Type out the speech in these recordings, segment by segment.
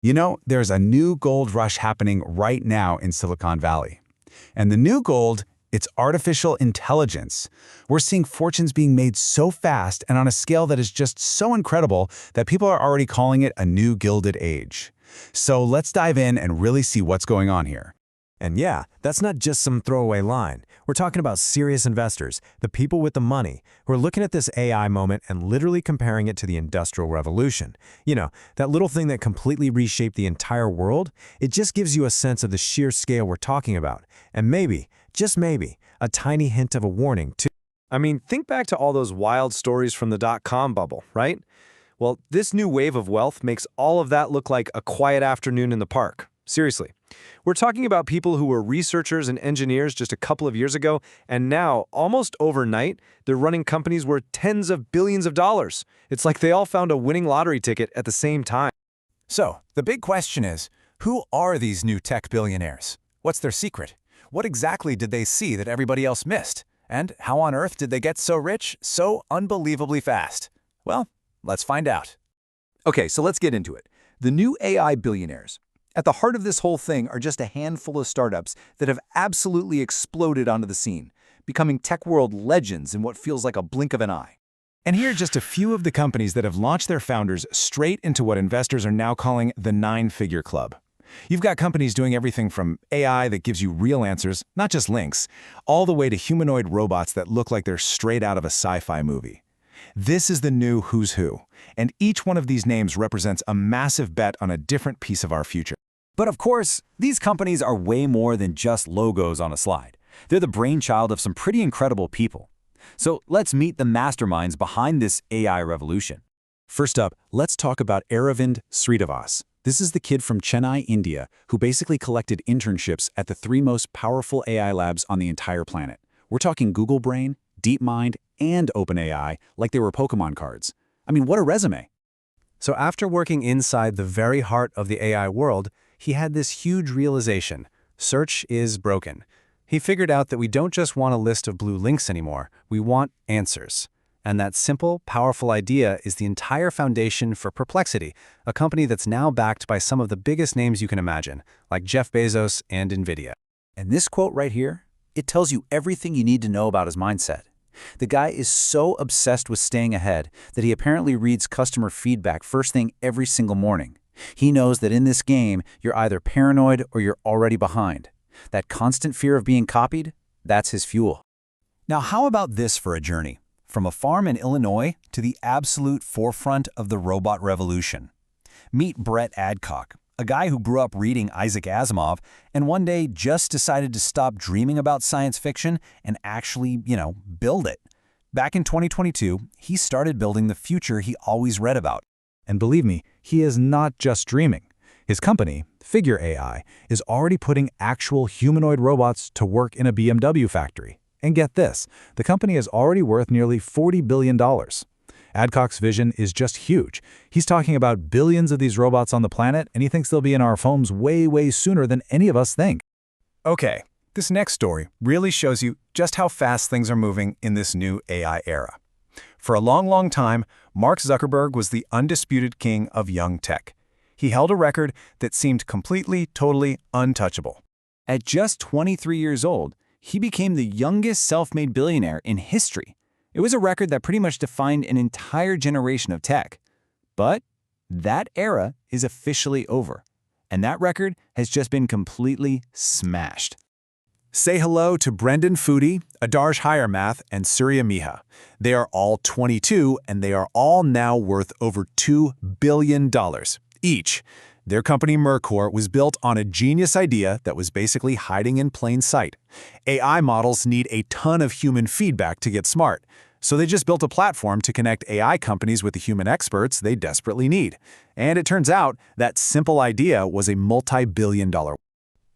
You know, there's a new gold rush happening right now in Silicon Valley. And the new gold, it's artificial intelligence. We're seeing fortunes being made so fast and on a scale that is just so incredible that people are already calling it a new Gilded Age. So let's dive in and really see what's going on here. And yeah, that's not just some throwaway line. We're talking about serious investors, the people with the money, who are looking at this AI moment and literally comparing it to the Industrial Revolution. You know, that little thing that completely reshaped the entire world? It just gives you a sense of the sheer scale we're talking about. And maybe, just maybe, a tiny hint of a warning, too. I mean, think back to all those wild stories from the dot-com bubble, right? Well, this new wave of wealth makes all of that look like a quiet afternoon in the park. Seriously. We're talking about people who were researchers and engineers just a couple of years ago, and now, almost overnight, they're running companies worth tens of billions of dollars. It's like they all found a winning lottery ticket at the same time. So, the big question is, who are these new tech billionaires? What's their secret? What exactly did they see that everybody else missed? And how on earth did they get so rich so unbelievably fast? Well, let's find out. Okay, so let's get into it. The new AI billionaires. At the heart of this whole thing are just a handful of startups that have absolutely exploded onto the scene, becoming tech world legends in what feels like a blink of an eye. And here are just a few of the companies that have launched their founders straight into what investors are now calling the nine-figure club. You've got companies doing everything from AI that gives you real answers, not just links, all the way to humanoid robots that look like they're straight out of a sci-fi movie. This is the new who's who, and each one of these names represents a massive bet on a different piece of our future. But of course, these companies are way more than just logos on a slide. They're the brainchild of some pretty incredible people. So let's meet the masterminds behind this AI revolution. First up, let's talk about Aravind Sridivas. This is the kid from Chennai, India, who basically collected internships at the three most powerful AI labs on the entire planet. We're talking Google Brain, DeepMind, and OpenAI like they were Pokemon cards. I mean, what a resume. So after working inside the very heart of the AI world, he had this huge realization: search is broken. He figured out that we don't just want a list of blue links anymore, we want answers. And that simple, powerful idea is the entire foundation for Perplexity, a company that's now backed by some of the biggest names you can imagine, like Jeff Bezos and NVIDIA. And this quote right here, it tells you everything you need to know about his mindset. The guy is so obsessed with staying ahead that he apparently reads customer feedback first thing every single morning. He knows that in this game, you're either paranoid or you're already behind. That constant fear of being copied, that's his fuel. Now, how about this for a journey? From a farm in Illinois to the absolute forefront of the robot revolution. Meet Brett Adcock, a guy who grew up reading Isaac Asimov and one day just decided to stop dreaming about science fiction and actually, build it. Back in 2022, he started building the future he always read about. And believe me, he is not just dreaming. His company, Figure AI, is already putting actual humanoid robots to work in a BMW factory. And get this, the company is already worth nearly $40 billion. Adcock's vision is just huge. He's talking about billions of these robots on the planet, and he thinks they'll be in our homes way, way sooner than any of us think. Okay, this next story really shows you just how fast things are moving in this new AI era. For a long, long time, Mark Zuckerberg was the undisputed king of young tech. He held a record that seemed completely, totally untouchable. At just 23 years old, he became the youngest self-made billionaire in history. It was a record that pretty much defined an entire generation of tech. But that era is officially over, and that record has just been completely smashed. Say hello to Brendan Foodie, Adarsh Hiremath, and Surya Miha. They are all 22, and they are all now worth over $2 billion each. Their company Mercor was built on a genius idea that was basically hiding in plain sight. AI models need a ton of human feedback to get smart, so they just built a platform to connect AI companies with the human experts they desperately need. And it turns out that simple idea was a multi-billion-dollar.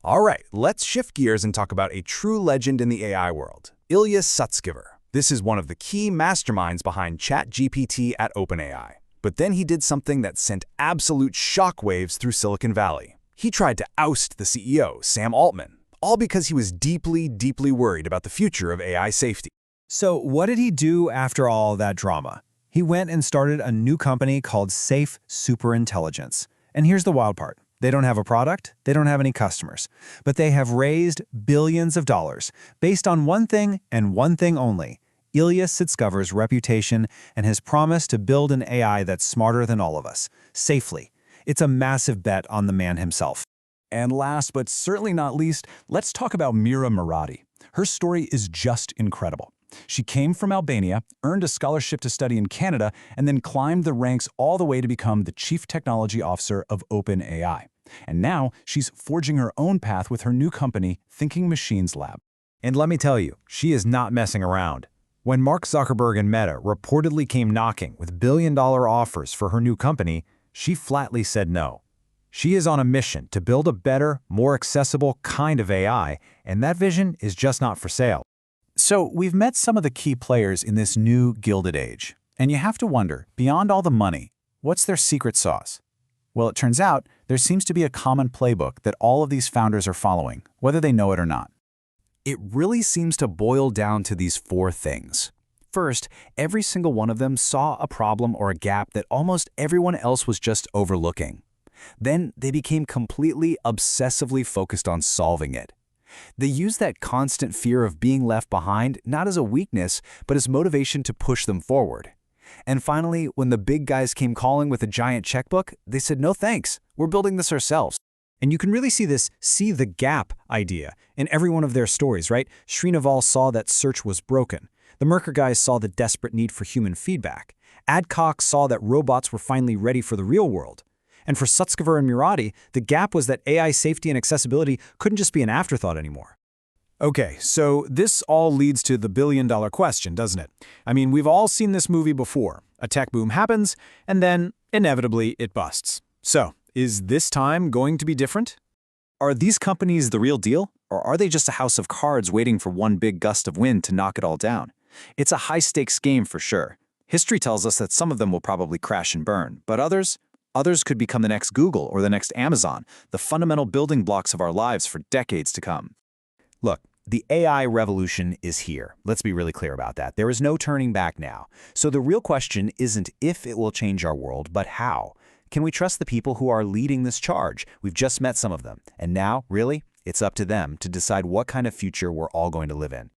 All right, let's shift gears and talk about a true legend in the AI world, Ilya Sutskever. This is one of the key masterminds behind ChatGPT at OpenAI. But then he did something that sent absolute shockwaves through Silicon Valley. He tried to oust the CEO, Sam Altman, all because he was deeply, deeply worried about the future of AI safety. So what did he do after all that drama? He went and started a new company called Safe Superintelligence. And here's the wild part. They don't have a product, they don't have any customers, but they have raised billions of dollars based on one thing and one thing only: Ilya Sutskever's reputation and his promise to build an AI that's smarter than all of us, safely. It's a massive bet on the man himself. And last but certainly not least, let's talk about Mira Murati. Her story is just incredible. She came from Albania, earned a scholarship to study in Canada, and then climbed the ranks all the way to become the Chief Technology Officer of OpenAI. And now she's forging her own path with her new company, Thinking Machines Lab. And let me tell you, she is not messing around. When Mark Zuckerberg and Meta reportedly came knocking with billion-dollar offers for her new company, she flatly said no. She is on a mission to build a better, more accessible kind of AI, and that vision is just not for sale. So we've met some of the key players in this new Gilded Age. And you have to wonder, beyond all the money, what's their secret sauce? Well, it turns out there seems to be a common playbook that all of these founders are following, whether they know it or not. It really seems to boil down to these four things. First, every single one of them saw a problem or a gap that almost everyone else was just overlooking. Then they became completely obsessively focused on solving it. They used that constant fear of being left behind not as a weakness, but as motivation to push them forward. And finally, when the big guys came calling with a giant checkbook, they said, "No thanks, we're building this ourselves." And you can really see this "see the gap" idea in every one of their stories, right? Srinaval saw that search was broken. The Mercor guys saw the desperate need for human feedback. Adcock saw that robots were finally ready for the real world. And for Sutskever and Murati, the gap was that AI safety and accessibility couldn't just be an afterthought anymore. Okay, so this all leads to the billion-dollar question, doesn't it? I mean, we've all seen this movie before. A tech boom happens, and then, inevitably, it busts. So, is this time going to be different? Are these companies the real deal, or are they just a house of cards waiting for one big gust of wind to knock it all down? It's a high-stakes game for sure. History tells us that some of them will probably crash and burn, but others could become the next Google or the next Amazon, the fundamental building blocks of our lives for decades to come. Look, the AI revolution is here. Let's be really clear about that. There is no turning back now. So the real question isn't if it will change our world, but how. Can we trust the people who are leading this charge? We've just met some of them. And now, really, it's up to them to decide what kind of future we're all going to live in.